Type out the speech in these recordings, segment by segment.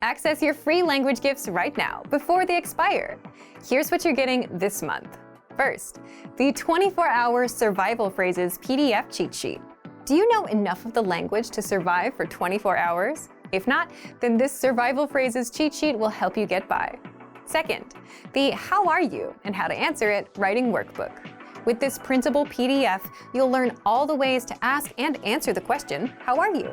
Access your free language gifts right now before they expire. Here's what you're getting this month. First, the 24-hour survival phrases PDF cheat sheet. Do you know enough of the language to survive for 24 hours? If not, then this survival phrases cheat sheet will help you get by. Second, the How Are You and How to Answer It writing workbook. With this printable PDF, you'll learn all the ways to ask and answer the question, How are you?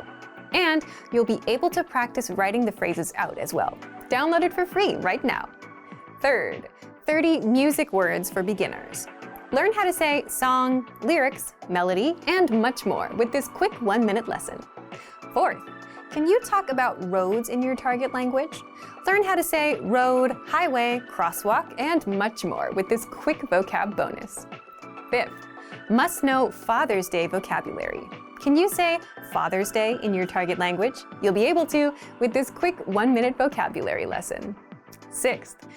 And you'll be able to practice writing the phrases out as well. Download it for free right now. Third, 30 music words for beginners. Learn how to say song, lyrics, melody, and much more with this quick 1-minute lesson. Fourth, can you talk about roads in your target language? Learn how to say road, highway, crosswalk, and much more with this quick vocab bonus. Fifth, must know Father's Day vocabulary. Can you say Father's Day in your target language? You'll be able to with this quick 1-minute vocabulary lesson. Sixth,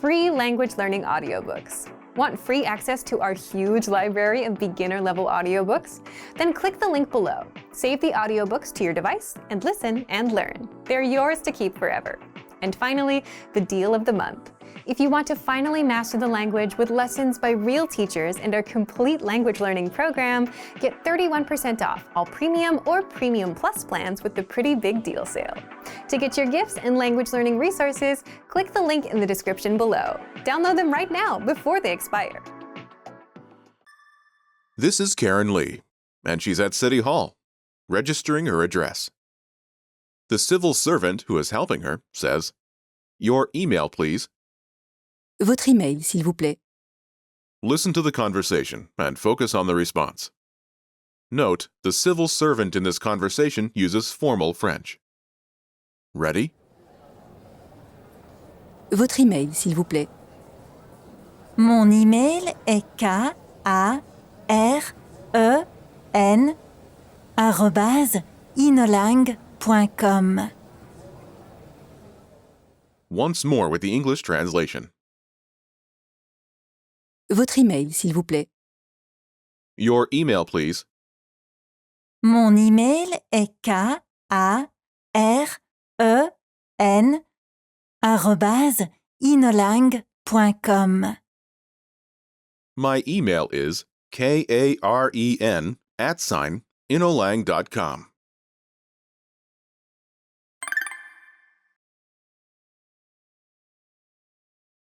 free language learning audiobooks. Want free access to our huge library of beginner-level audiobooks? Then click the link below. Save the audiobooks to your device and listen and learn. They're yours to keep forever. And finally, the deal of the month. If you want to finally master the language with lessons by real teachers and our complete language learning program, get 31% off all Premium or Premium Plus plans with the Pretty Big Deal sale. To get your gifts and language learning resources, click the link in the description below. Download them right now before they expire. This is Karen Lee, and she's at City Hall, registering her address. The civil servant who is helping her says, "Your email, please." Votre email, s'il vous plaît. Listen to the conversation and focus on the response. Note, the civil servant in this conversation uses formal French. Ready? Votre email, s'il vous plaît. Mon email est karen@inolang.com. Once more with the English translation. Votre email, s'il vous plaît. Your email, please. Mon email est karen@inolang.com. My email is karen@inolang.com.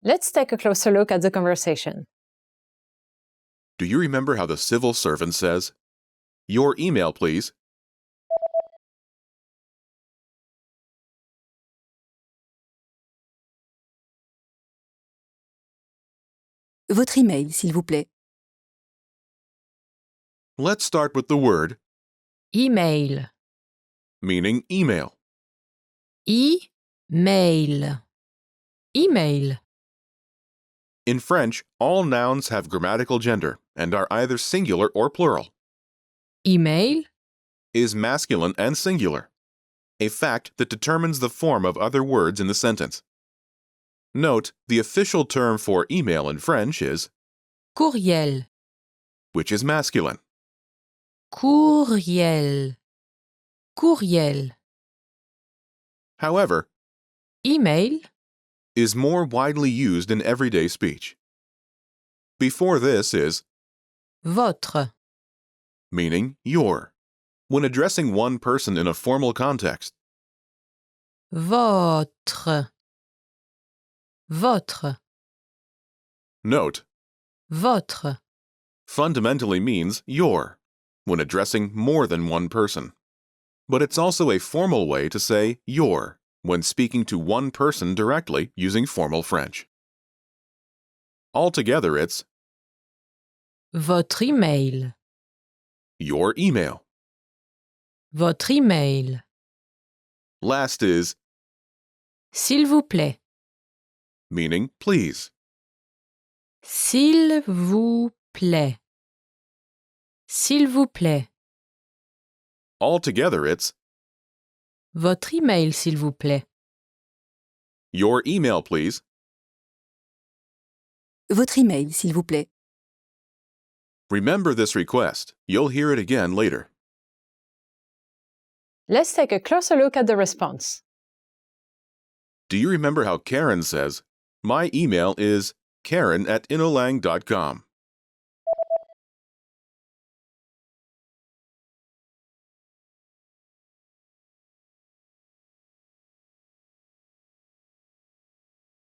Let's take a closer look at the conversation. Do you remember how the civil servant says, "Your email, please"? Votre email, s'il vous plaît. Let's start with the word, Email. meaning email. Email. Email. In French, all nouns have grammatical gender and are either singular or plural. Email. Is masculine and singular, a fact that determines the form of other words in the sentence. Note, the official term for email in French is, Courriel. which is masculine. Courriel. Courriel. However, Email. is more widely used in everyday speech. Before this is, Votre. meaning your, when addressing one person in a formal context. Votre. Votre. Note, Votre. fundamentally means your, when addressing more than one person. But it's also a formal way to say your, when speaking to one person directly using formal French. Altogether, it's Votre email. your email. Votre email. Last is, S'il vous plaît. meaning please. S'il vous plaît. S'il vous plaît. Altogether, it's Votre email, s'il vous plaît. your email, please. Votre email, s'il vous plaît. Remember this request. You'll hear it again later. Let's take a closer look at the response. Do you remember how Karen says, "My email is karen@inolang.com"?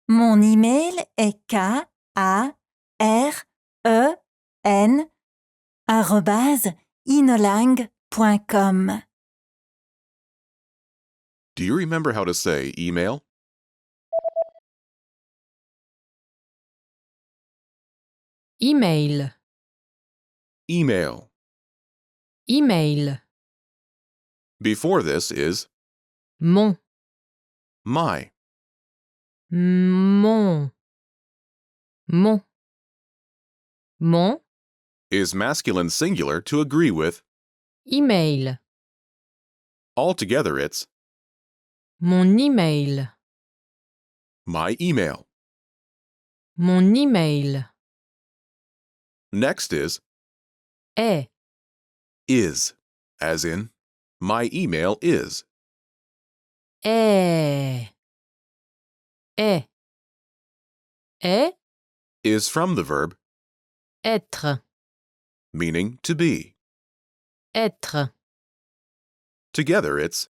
Mon email est karen@inolang.com. Do you remember how to say email? Email. Email. Email. Before this is Mon. my. Mon. Mon. Mon. Is masculine singular to agree with. Email. Altogether it's Mon email. my email. Mon email. Next is Est. as in, my email is. Est. Est. Est. Is from the verb Être. meaning to be. Être. Together it's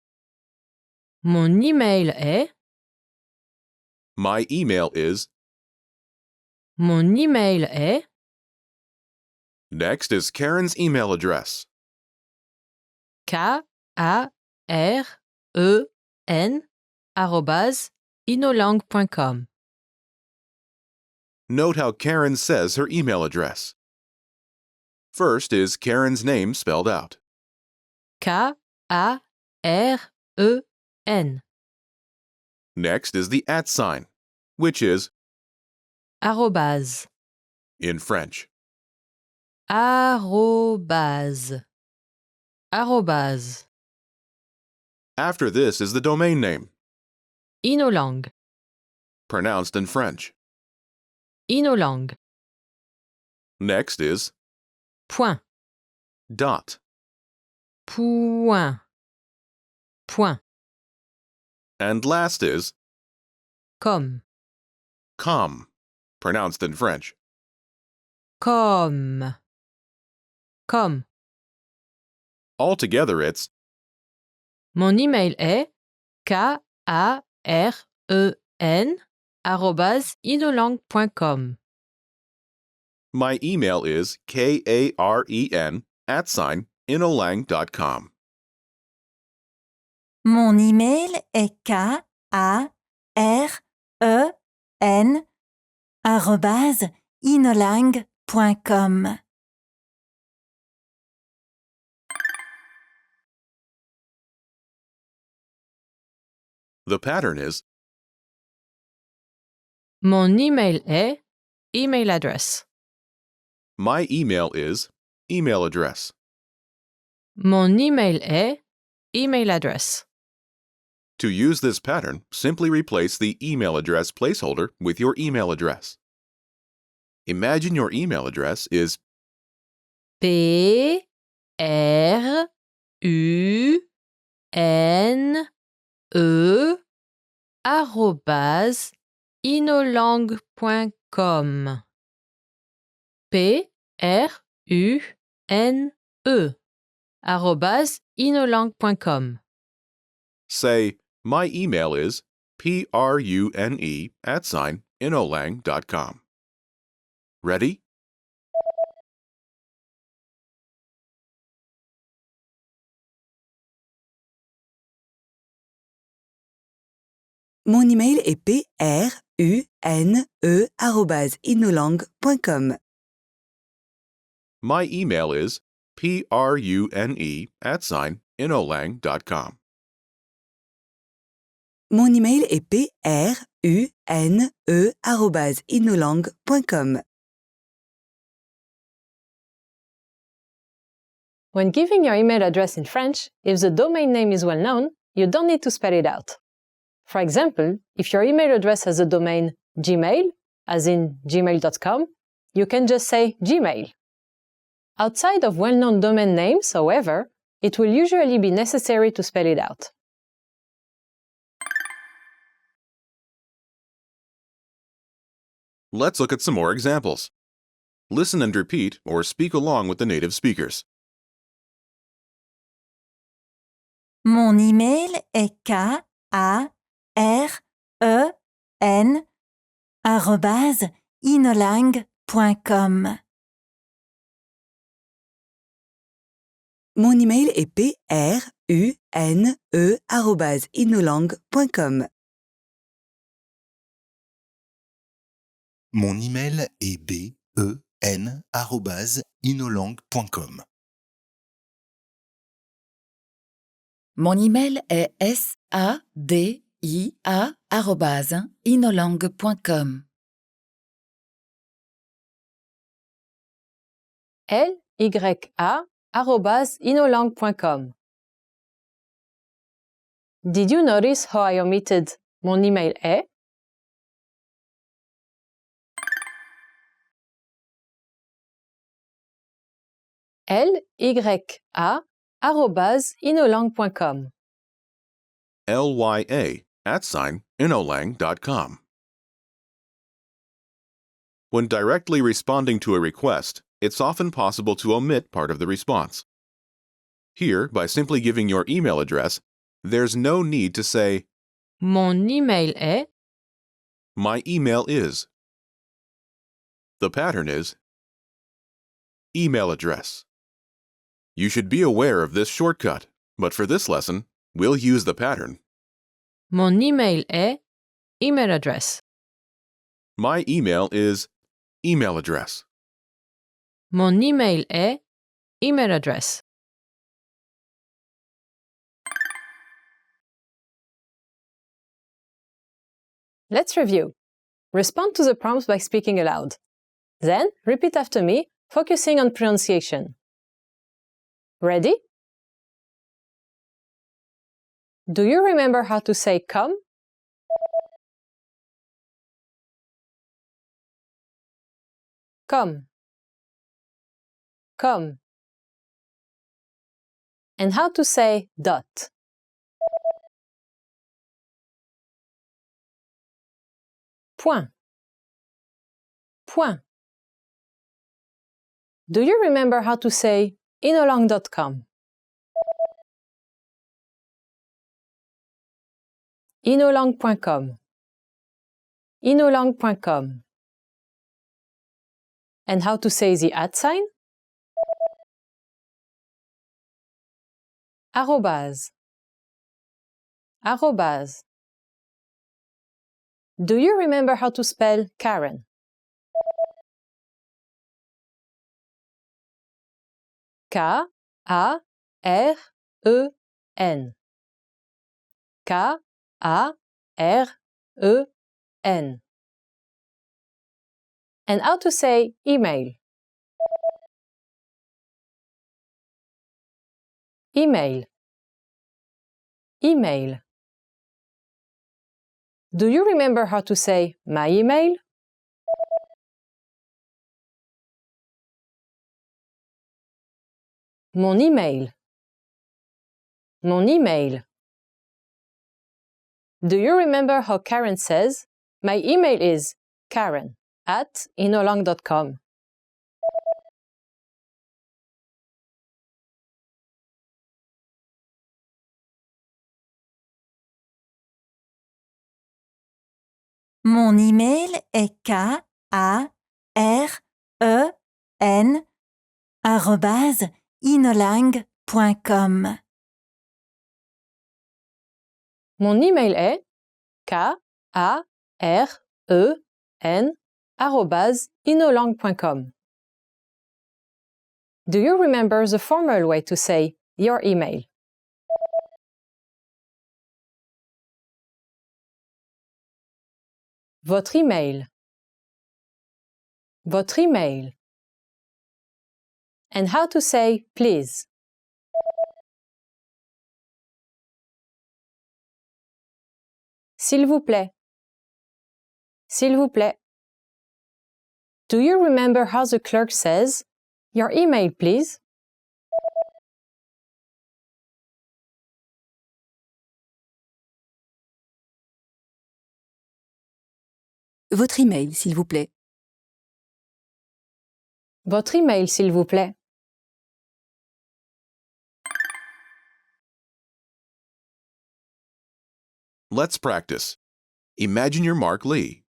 Mon email est. my email is. Mon email est. Next is Karen's email address. KAREN @inolang.com. Note how Karen says her email address. First is Karen's name spelled out. KAREN. Next is the @ sign, which is, Arrobase. in French. Arrobase. Arrobase. After this is the domain name, Inolang. pronounced in French. Inolang. Next is Point. dot. Point. Point. And last is Com. com, pronounced in French. Com. Com. Altogether it's Mon email est karen@inolang.com. my email is KAREN @inolang.com. Mon email est karen@inolang.com. The pattern is Mon email est email address. my email is email address. Mon email est email address. To use this pattern, simply replace the email address placeholder with your email address. Imagine your email address is PRUNE@inolang.com. PRUNE@inolang.com. say, my email is PRUNE @inolang.com. Ready? Mon email est prune@inolang.com. My email is PRUNE @inolang.com. Mon email est prune@inolang.com. When giving your email address in French, if the domain name is well known, you don't need to spell it out. For example, if your email address has the domain Gmail, as in gmail.com, you can just say Gmail. Outside of well-known domain names, however, it will usually be necessary to spell it out. Let's look at some more examples. Listen and repeat or speak along with the native speakers. Mon email est karen@inolang.com. Mon email est prune@inolang.com. Mon email est ben@inolang.com. Mon email est sadia@inolang.com. lya@inolang.com. Did you notice how I omitted mon email est? lya@inolang.com. lya@inolang.com. When directly responding to a request, it's often possible to omit part of the response. Here, by simply giving your email address, there's no need to say, Mon email est. my email is. The pattern is email address. You should be aware of this shortcut, but for this lesson, we'll use the pattern. Mon email est. Email address. My email is email address. Mon email est. Email address. Let's review. Respond to the prompts by speaking aloud. Then, repeat after me, focusing on pronunciation. Ready? Do you remember how to say come? Come. Come. And how to say dot? Point. Point. Do you remember how to say inolang.com? inolang.com. inolang.com. And how to say the @ arrobase. Arrobase. Do you remember how to spell Karen? K-A-R-E-N. K-A-R-E-N. And how to say email? Email. Email. Do you remember how to say my email? Mon email. Mon email. Do you remember how Karen says, my email is karen@inolang.com? Mon email est karen@inolang.com. Mon email est karen@inolang.com. Do you remember the formal way to say your email? Votre email. Votre email. And how to say please? S'il vous plaît. S'il vous plaît. Do you remember how the clerk says, your email, please? Votre email, s'il vous plaît. Votre email, s'il vous plaît. Let's practice. Imagine you're Mark Lee,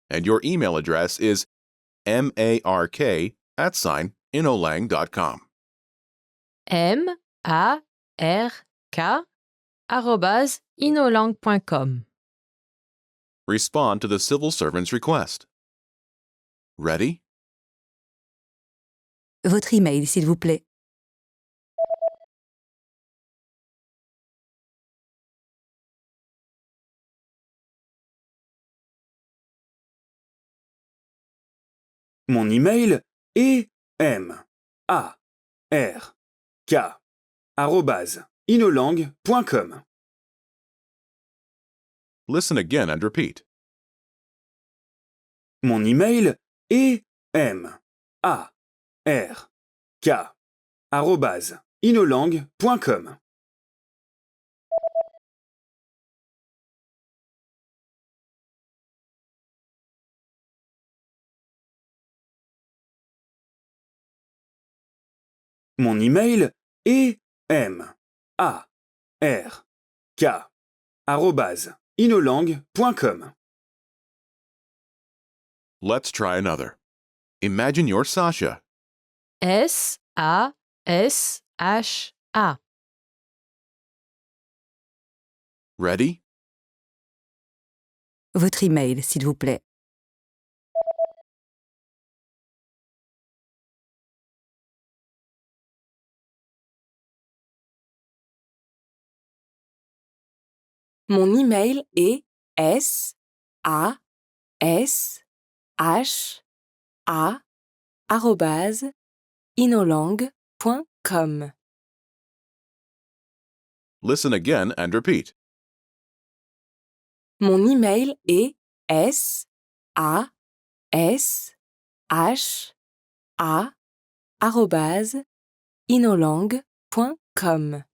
and your email address is mark@inolang.com. mark@inolang.com. Respond to the civil servant's request. Ready? Votre email, s'il vous plaît. Mon email est mark@inolang.com. Listen again and repeat. Mon email est mark@inolang.com. Mon email est mark@inolang.com. Let's try another. Imagine you're Sasha, Sasha. Ready? Votre email, s'il vous plaît. Mon email est sasha@inolang.com. Listen again and repeat. Mon email est sasha@inolang.com.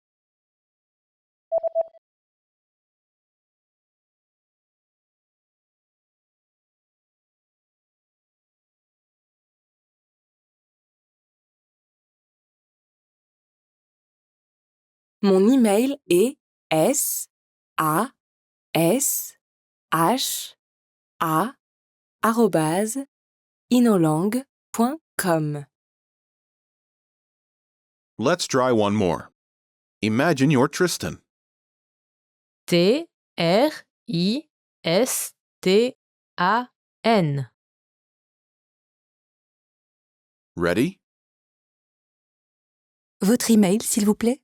Mon email est sasha@inolang.com. Let's try one more. Imagine you're Tristan, Tristan. Ready? Votre email, s'il vous plaît.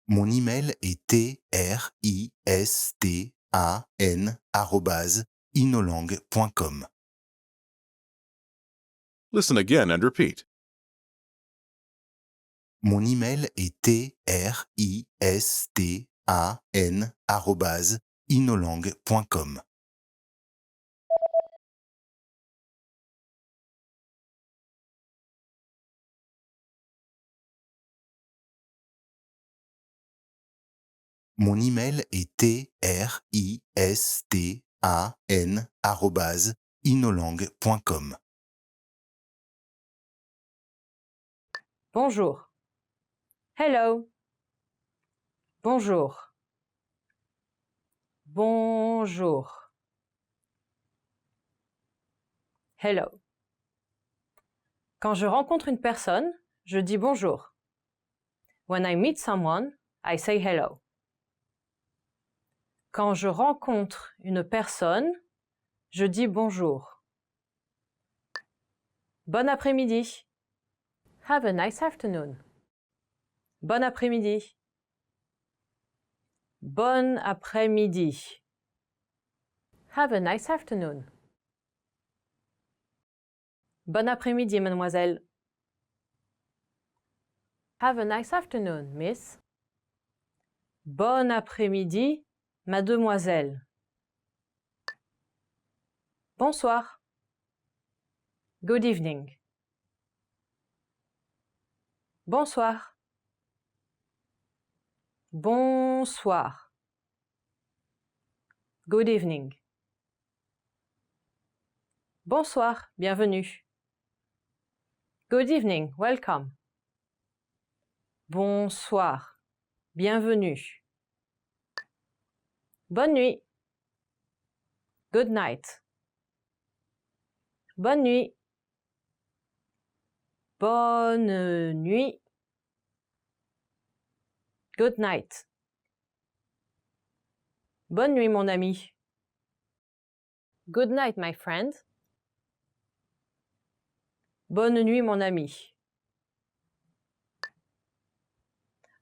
Mon email est tristan@inolang.com. Listen again and repeat. Mon email est tristan@inolang.com. Mon email est tristan@inolang.com. Bonjour. Hello. Bonjour. Bonjour. Hello. Quand je rencontre une personne, je dis bonjour. When I meet someone, I say hello. Quand je rencontre une personne, je dis bonjour. Bon après-midi. Have a nice afternoon. Bon après-midi. Bon après-midi. Have a nice afternoon. Bon après-midi, mademoiselle. Have a nice afternoon, miss. Bon après-midi, mademoiselle. Bonsoir. Good evening. Bonsoir. Bonsoir. Good evening. Bonsoir, bienvenue. Good evening, welcome. Bonsoir, bienvenue. Bonne nuit. Good night. Bonne nuit. Bonne nuit. Good night. Bonne nuit, mon ami. Good night, my friend. Bonne nuit, mon ami.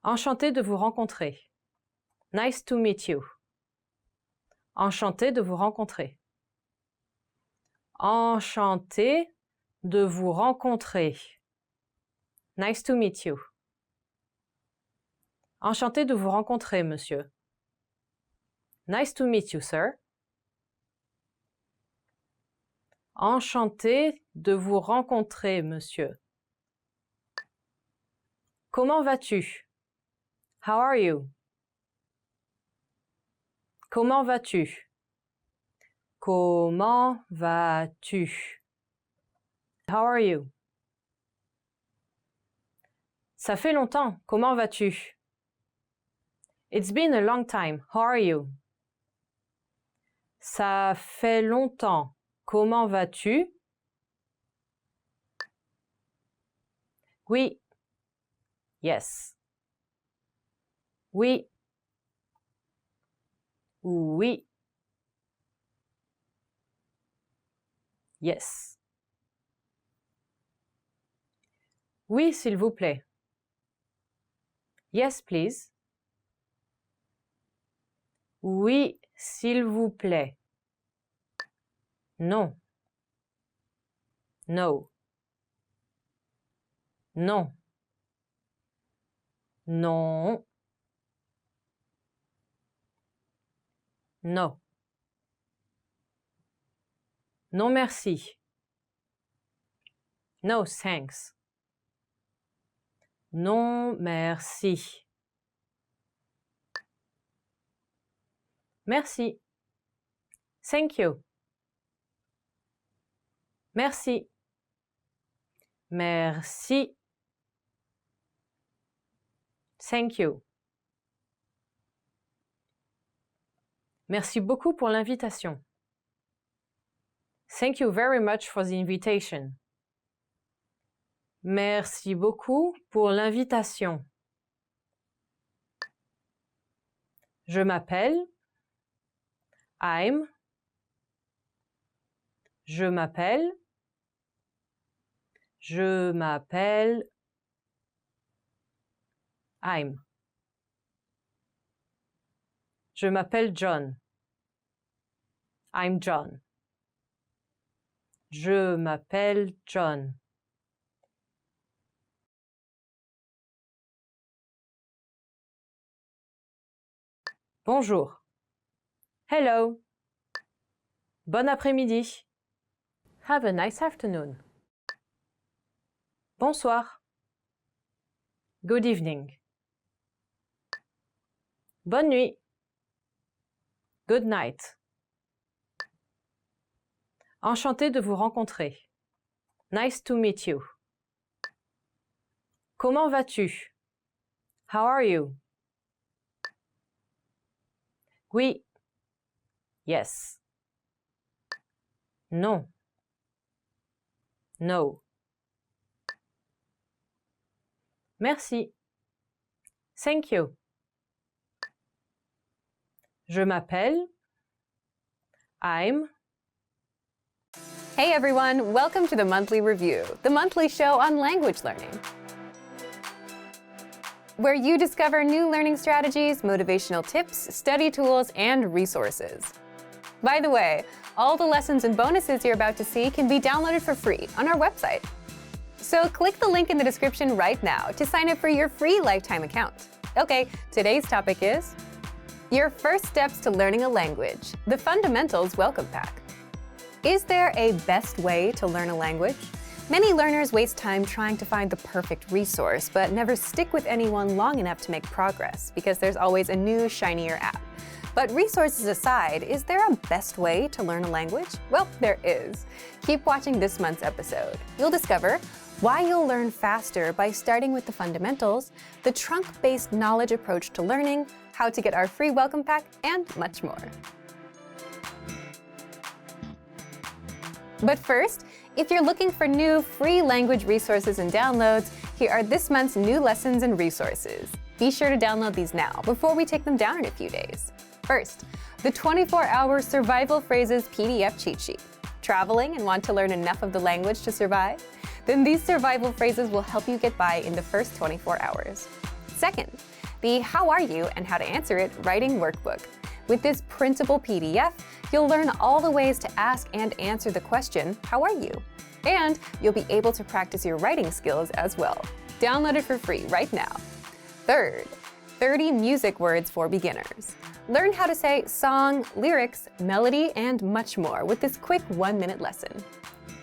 Enchanté de vous rencontrer. Nice to meet you. Enchanté de vous rencontrer. Enchanté de vous rencontrer. Nice to meet you. Enchanté de vous rencontrer, monsieur. Nice to meet you, sir. Enchanté de vous rencontrer, monsieur. Comment vas-tu? How are you? Comment vas-tu? Comment vas-tu? How are you? Ça fait longtemps. Comment vas-tu? It's been a long time. How are you? Ça fait longtemps. Comment vas-tu? Oui. Yes. Oui. Oui. Yes. Oui, s'il vous plaît. Yes, please. Oui, s'il vous plaît. Non. No. Non. Non. No. Non, merci. No, thanks. Non, merci. Merci. Thank you. Merci. Merci. Thank you. Merci beaucoup pour l'invitation. Thank you very much for the invitation. Merci beaucoup pour l'invitation. Je m'appelle. I'm. Je m'appelle. Je m'appelle. I'm. Je m'appelle John. I'm John. Je m'appelle John. Bonjour. Hello. Bon après-midi. Have a nice afternoon. Bonsoir. Good evening. Bonne nuit. Good night. Enchanté de vous rencontrer. Nice to meet you. Comment vas-tu? How are you? Oui. Yes. Non. No. Merci. Thank you. Je m'appelle. I'm. Hey everyone, welcome to the Monthly Review, the monthly show on language learning, where you discover new learning strategies, motivational tips, study tools, and resources. By the way, all the lessons and bonuses you're about to see can be downloaded for free on our website. So click the link in the description right now to sign up for your free lifetime account. Okay, today's topic is your first steps to learning a language, the Fundamentals Welcome Pack. Is there a best way to learn a language? Many learners waste time trying to find the perfect resource, but never stick with anyone long enough to make progress because there's always a new, shinier app. But resources aside, is there a best way to learn a language? Well, there is. Keep watching this month's episode. You'll discover why you'll learn faster by starting with the fundamentals, the trunk-based knowledge approach to learning, how to get our free welcome pack, and much more. But first, if you're looking for new free language resources and downloads, here are this month's new lessons and resources. Be sure to download these now before we take them down in a few days. First, the 24-hour Survival Phrases PDF cheat sheet. Traveling and want to learn enough of the language to survive? Then these survival phrases will help you get by in the first 24 hours. Second, the How Are You and How to Answer It writing workbook. With this printable PDF, you'll learn all the ways to ask and answer the question, how are you? And you'll be able to practice your writing skills as well. Download it for free right now. Third, 30 music words for beginners. Learn how to say song, lyrics, melody, and much more with this quick 1-minute lesson.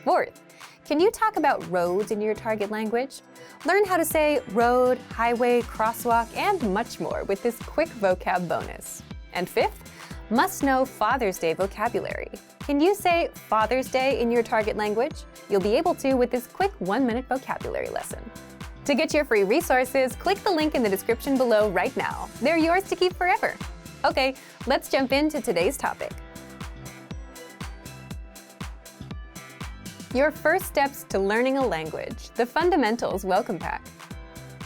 Fourth, can you talk about roads in your target language? Learn how to say road, highway, crosswalk, and much more with this quick vocab bonus. And fifth, must know Father's Day vocabulary. Can you say Father's Day in your target language? You'll be able to with this quick 1-minute vocabulary lesson. To get your free resources, click the link in the description below right now. They're yours to keep forever. Okay, let's jump into today's topic. Your first steps to learning a language, the Fundamentals Welcome Pack.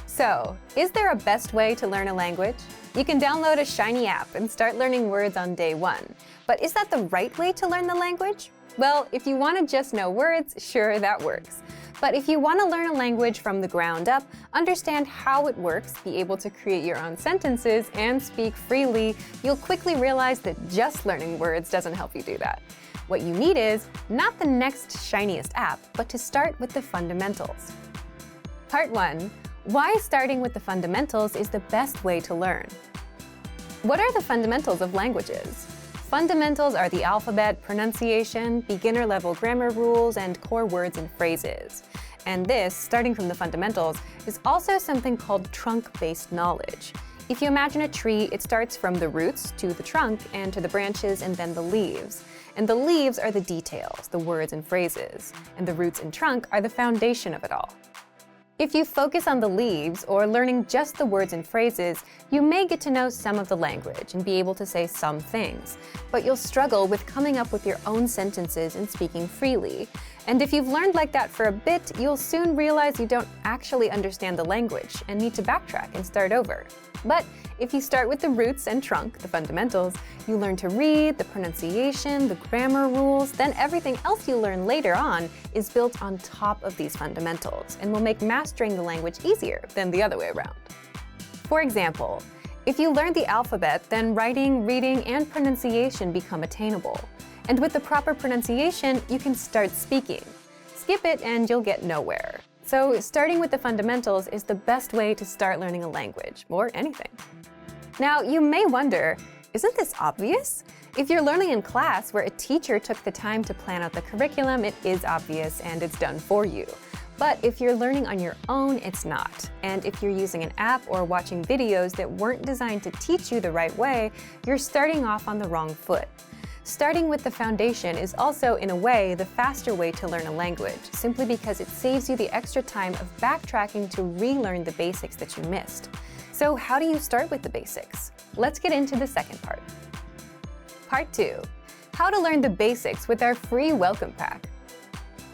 So, is there a best way to learn a language? You can download a shiny app and start learning words on day 1. But is that the right way to learn the language? Well, if you want to just know words, sure, that works. But if you want to learn a language from the ground up, understand how it works, be able to create your own sentences, and speak freely, you'll quickly realize that just learning words doesn't help you do that. What you need is not the next shiniest app, but to start with the fundamentals. Part 1. Why starting with the fundamentals is the best way to learn. What are the fundamentals of languages? Fundamentals are the alphabet, pronunciation, beginner-level grammar rules, and core words and phrases. And this, starting from the fundamentals, is also something called trunk-based knowledge. If you imagine a tree, it starts from the roots to the trunk and to the branches and then the leaves. And the leaves are the details, the words and phrases. And the roots and trunk are the foundation of it all. If you focus on the leaves or learning just the words and phrases, you may get to know some of the language and be able to say some things, but you'll struggle with coming up with your own sentences and speaking freely. And if you've learned like that for a bit, you'll soon realize you don't actually understand the language and need to backtrack and start over. But if you start with the roots and trunk, the fundamentals, you learn to read, the pronunciation, the grammar rules, then everything else you learn later on is built on top of these fundamentals and will make mastering the language easier than the other way around. For example, if you learn the alphabet, then writing, reading, and pronunciation become attainable. And with the proper pronunciation, you can start speaking. Skip it and you'll get nowhere. So starting with the fundamentals is the best way to start learning a language, or anything. Now, you may wonder, isn't this obvious? If you're learning in class where a teacher took the time to plan out the curriculum, it is obvious and it's done for you. But if you're learning on your own, it's not. And if you're using an app or watching videos that weren't designed to teach you the right way, you're starting off on the wrong foot. Starting with the foundation is also, in a way, the faster way to learn a language, simply because it saves you the extra time of backtracking to relearn the basics that you missed. So how do you start with the basics? Let's get into the second part. Part 2. How to learn the basics with our free welcome pack.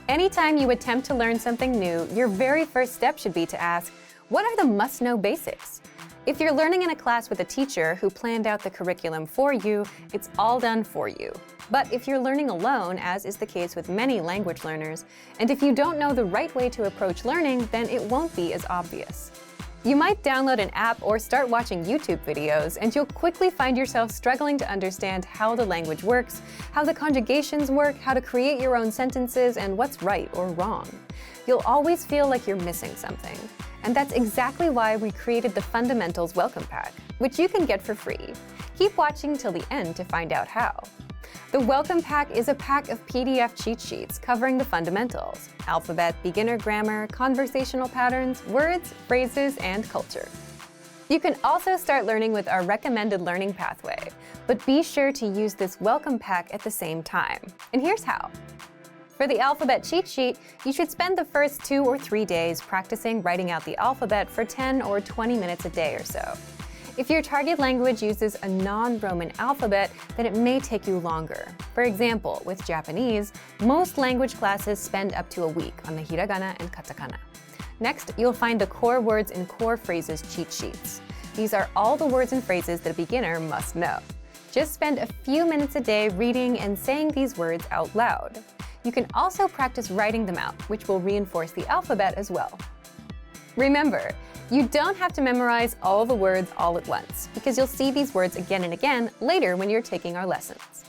Anytime you attempt to learn something new, your very first step should be to ask, what are the must-know basics? If you're learning in a class with a teacher who planned out the curriculum for you, it's all done for you. But if you're learning alone, as is the case with many language learners, and if you don't know the right way to approach learning, then it won't be as obvious. You might download an app or start watching YouTube videos, and you'll quickly find yourself struggling to understand how the language works, how the conjugations work, how to create your own sentences, and what's right or wrong. You'll always feel like you're missing something. And that's exactly why we created the Fundamentals Welcome Pack, which you can get for free. Keep watching till the end to find out how. The Welcome Pack is a pack of PDF cheat sheets covering the fundamentals: alphabet, beginner grammar, conversational patterns, words, phrases, and culture. You can also start learning with our recommended learning pathway, but be sure to use this Welcome Pack at the same time. And here's how. For the alphabet cheat sheet, you should spend the first 2 or 3 days practicing writing out the alphabet for 10 or 20 minutes a day or so. If your target language uses a non-Roman alphabet, then it may take you longer. For example, with Japanese, most language classes spend up to a week on the hiragana and katakana. Next, you'll find the core words and core phrases cheat sheets. These are all the words and phrases that a beginner must know. Just spend a few minutes a day reading and saying these words out loud. You can also practice writing them out, which will reinforce the alphabet as well. Remember, you don't have to memorize all the words all at once, because you'll see these words again and again later when you're taking our lessons.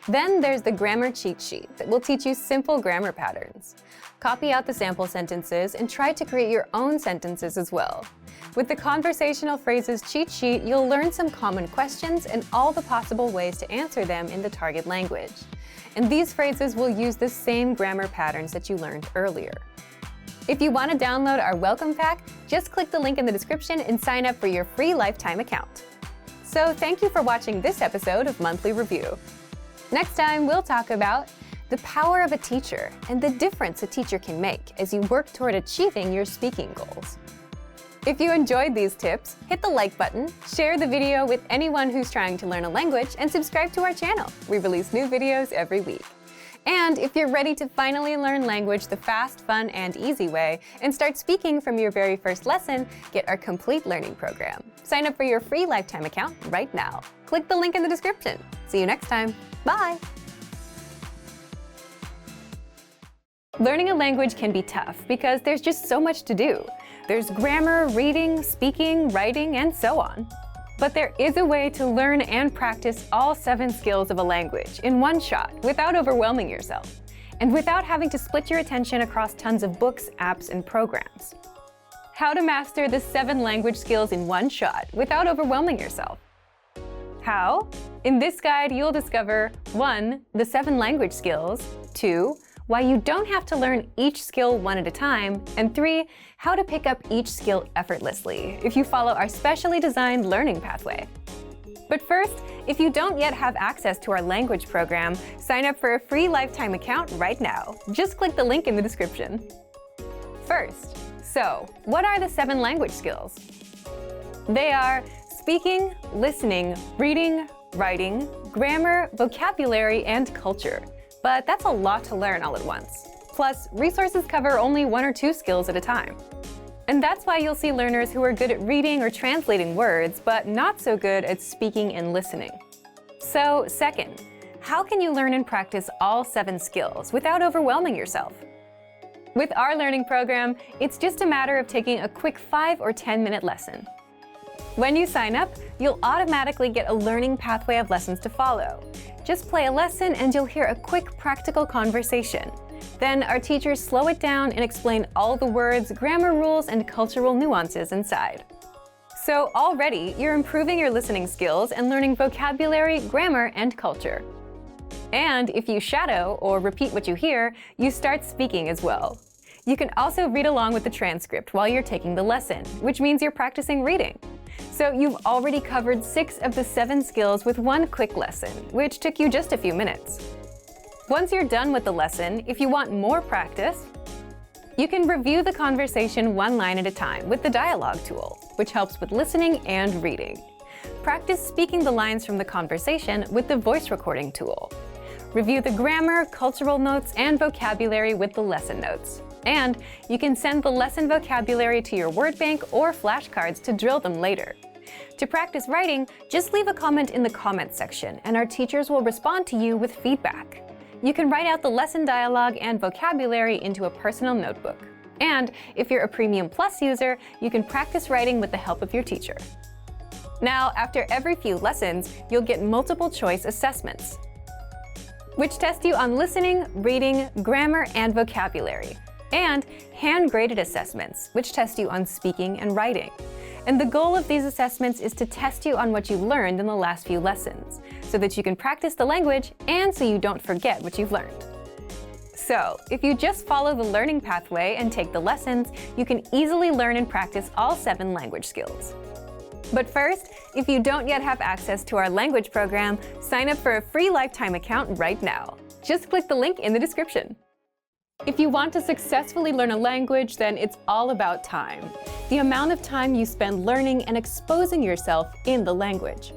Then there's the grammar cheat sheet that will teach you simple grammar patterns. Copy out the sample sentences and try to create your own sentences as well. With the conversational phrases cheat sheet, you'll learn some common questions and all the possible ways to answer them in the target language. And these phrases will use the same grammar patterns that you learned earlier. If you want to download our Welcome Pack, just click the link in the description and sign up for your free lifetime account. So thank you for watching this episode of Monthly Review. Next time, we'll talk about the power of a teacher and the difference a teacher can make as you work toward achieving your speaking goals. If you enjoyed these tips, hit the like button, share the video with anyone who's trying to learn a language, and subscribe to our channel. We release new videos every week. And if you're ready to finally learn language the fast, fun, and easy way, and start speaking from your very first lesson, get our complete learning program. Sign up for your free lifetime account right now. Click the link in the description. See you next time. Bye! Learning a language can be tough because there's just so much to do. There's grammar, reading, speaking, writing, and so on. But there is a way to learn and practice all 7 skills of a language in one shot without overwhelming yourself, and without having to split your attention across tons of books, apps, and programs. How to master the 7 language skills in one shot without overwhelming yourself. How? In this guide, you'll discover 1. The 7 language skills, 2. Why you don't have to learn each skill one at a time, and 3. How to pick up each skill effortlessly if you follow our specially designed learning pathway. But first, if you don't yet have access to our language program, sign up for a free lifetime account right now. Just click the link in the description. First, so what are the 7 language skills? They are speaking, listening, reading, writing, grammar, vocabulary, and culture. But that's a lot to learn all at once. Plus, resources cover only 1 or 2 skills at a time. And that's why you'll see learners who are good at reading or translating words, but not so good at speaking and listening. So, second, how can you learn and practice all 7 skills without overwhelming yourself? With our learning program, it's just a matter of taking a quick 5 or 10-minute lesson. When you sign up, you'll automatically get a learning pathway of lessons to follow. Just play a lesson and you'll hear a quick practical conversation. Then our teachers slow it down and explain all the words, grammar rules, and cultural nuances inside. So already, you're improving your listening skills and learning vocabulary, grammar, and culture. And if you shadow or repeat what you hear, you start speaking as well. You can also read along with the transcript while you're taking the lesson, which means you're practicing reading. So you've already covered 6 of the 7 skills with one quick lesson, which took you just a few minutes. Once you're done with the lesson, if you want more practice, you can review the conversation 1 line at a time with the dialogue tool, which helps with listening and reading. Practice speaking the lines from the conversation with the voice recording tool. Review the grammar, cultural notes, and vocabulary with the lesson notes. And you can send the lesson vocabulary to your word bank or flashcards to drill them later. To practice writing, just leave a comment in the comments section and our teachers will respond to you with feedback. You can write out the lesson dialogue and vocabulary into a personal notebook. And if you're a Premium Plus user, you can practice writing with the help of your teacher. Now, after every few lessons, you'll get multiple choice assessments, which test you on listening, reading, grammar, and vocabulary, and hand-graded assessments, which test you on speaking and writing. And the goal of these assessments is to test you on what you've learned in the last few lessons, so that you can practice the language and so you don't forget what you've learned. So, if you just follow the learning pathway and take the lessons, you can easily learn and practice all 7 language skills. But first, if you don't yet have access to our language program, sign up for a free lifetime account right now. Just click the link in the description. If you want to successfully learn a language, then it's all about time. The amount of time you spend learning and exposing yourself in the language.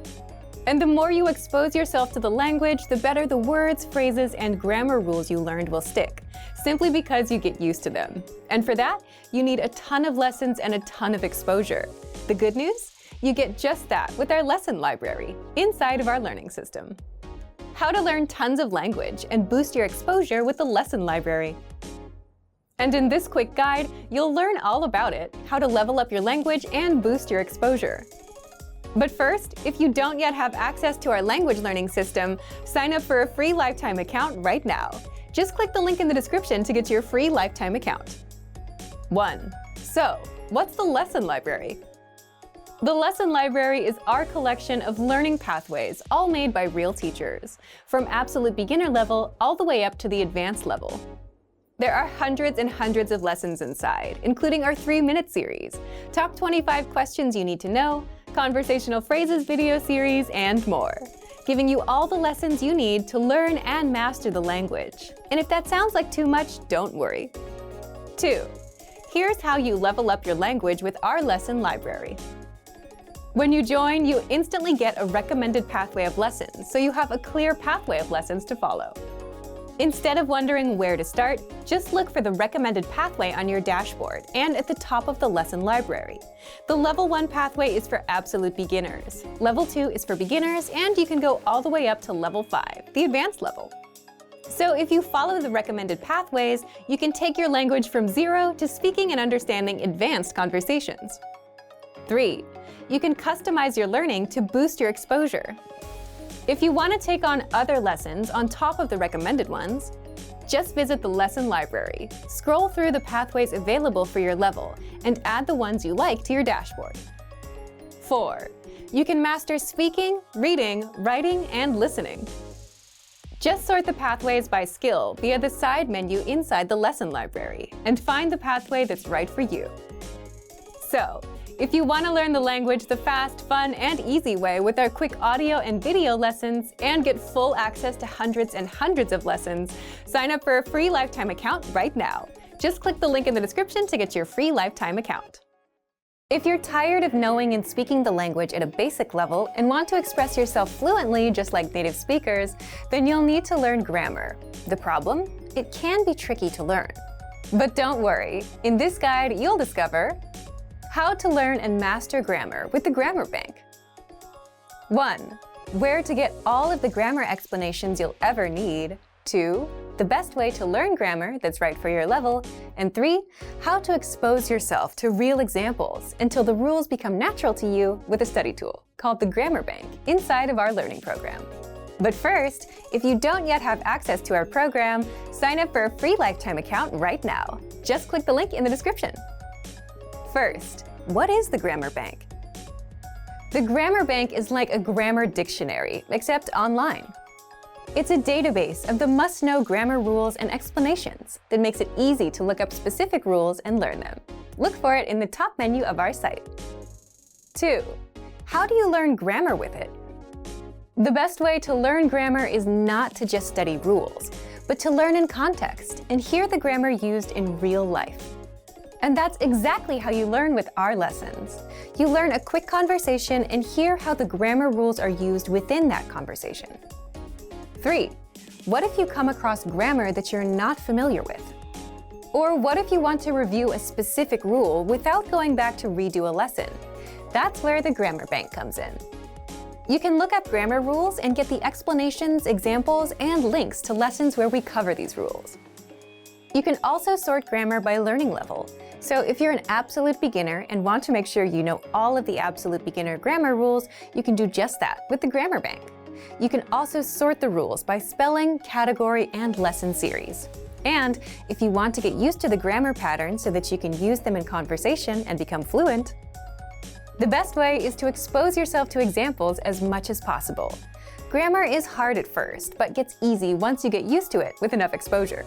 And the more you expose yourself to the language, the better the words, phrases, and grammar rules you learned will stick, simply because you get used to them. And for that, you need a ton of lessons and a ton of exposure. The good news? You get just that with our lesson library, inside of our learning system. How to learn tons of language and boost your exposure with the lesson library. And in this quick guide, you'll learn all about it, how to level up your language and boost your exposure. But first, if you don't yet have access to our language learning system, sign up for a free lifetime account right now. Just click the link in the description to get your free lifetime account. 1. So, what's the lesson library? The lesson library is our collection of learning pathways, all made by real teachers, from absolute beginner level all the way up to the advanced level. There are hundreds and hundreds of lessons inside, including our 3-minute series, top 25 questions you need to know, conversational phrases video series, and more, giving you all the lessons you need to learn and master the language. And if that sounds like too much, don't worry. 2. Here's how you level up your language with our lesson library. When you join, you instantly get a recommended pathway of lessons, so you have a clear pathway of lessons to follow. Instead of wondering where to start, just look for the recommended pathway on your dashboard and at the top of the lesson library. The Level 1 pathway is for absolute beginners. Level 2 is for beginners, and you can go all the way up to Level 5, the advanced level. So if you follow the recommended pathways, you can take your language from 0 to speaking and understanding advanced conversations. 3. You can customize your learning to boost your exposure. If you want to take on other lessons on top of the recommended ones, just visit the lesson library, scroll through the pathways available for your level, and add the ones you like to your dashboard. 4. You can master speaking, reading, writing, and listening. Just sort the pathways by skill via the side menu inside the lesson library, and find the pathway that's right for you. So, if you want to learn the language the fast, fun, and easy way with our quick audio and video lessons and get full access to hundreds and hundreds of lessons, sign up for a free lifetime account right now. Just click the link in the description to get your free lifetime account. If you're tired of knowing and speaking the language at a basic level and want to express yourself fluently just like native speakers, then you'll need to learn grammar. The problem? It can be tricky to learn. But don't worry, in this guide you'll discover how to learn and master grammar with the Grammar Bank. 1. Where to get all of the grammar explanations you'll ever need. 2. The best way to learn grammar that's right for your level. And 3. How to expose yourself to real examples until the rules become natural to you with a study tool called the Grammar Bank inside of our learning program. But first, if you don't yet have access to our program, sign up for a free lifetime account right now. Just click the link in the description. First, what is the Grammar Bank? The Grammar Bank is like a grammar dictionary, except online. It's a database of the must-know grammar rules and explanations that makes it easy to look up specific rules and learn them. Look for it in the top menu of our site. 2. How do you learn grammar with it? The best way to learn grammar is not to just study rules, but to learn in context and hear the grammar used in real life. And that's exactly how you learn with our lessons. You learn a quick conversation and hear how the grammar rules are used within that conversation. 3. What if you come across grammar that you're not familiar with? Or what if you want to review a specific rule without going back to redo a lesson? That's where the Grammar Bank comes in. You can look up grammar rules and get the explanations, examples, and links to lessons where we cover these rules. You can also sort grammar by learning level. So if you're an absolute beginner and want to make sure you know all of the absolute beginner grammar rules, you can do just that with the Grammar Bank. You can also sort the rules by spelling, category, and lesson series. And if you want to get used to the grammar patterns so that you can use them in conversation and become fluent, The best way is to expose yourself to examples as much as possible. Grammar is hard at first, but gets easy once you get used to it with enough exposure.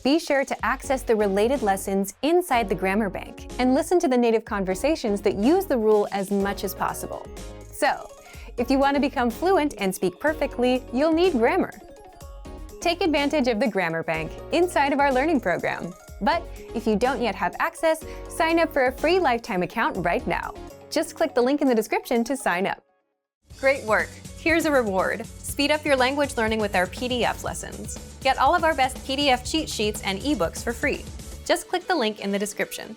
Be sure to access the related lessons inside the Grammar Bank and listen to the native conversations that use the rule as much as possible. So, if you want to become fluent and speak perfectly, you'll need grammar. Take advantage of the Grammar Bank inside of our learning program. But if you don't yet have access, sign up for a free lifetime account right now. Just click the link in the description to sign up. Great work! Here's a reward. Speed up your language learning with our PDF lessons. Get all of our best PDF cheat sheets and ebooks for free. Just click the link in the description.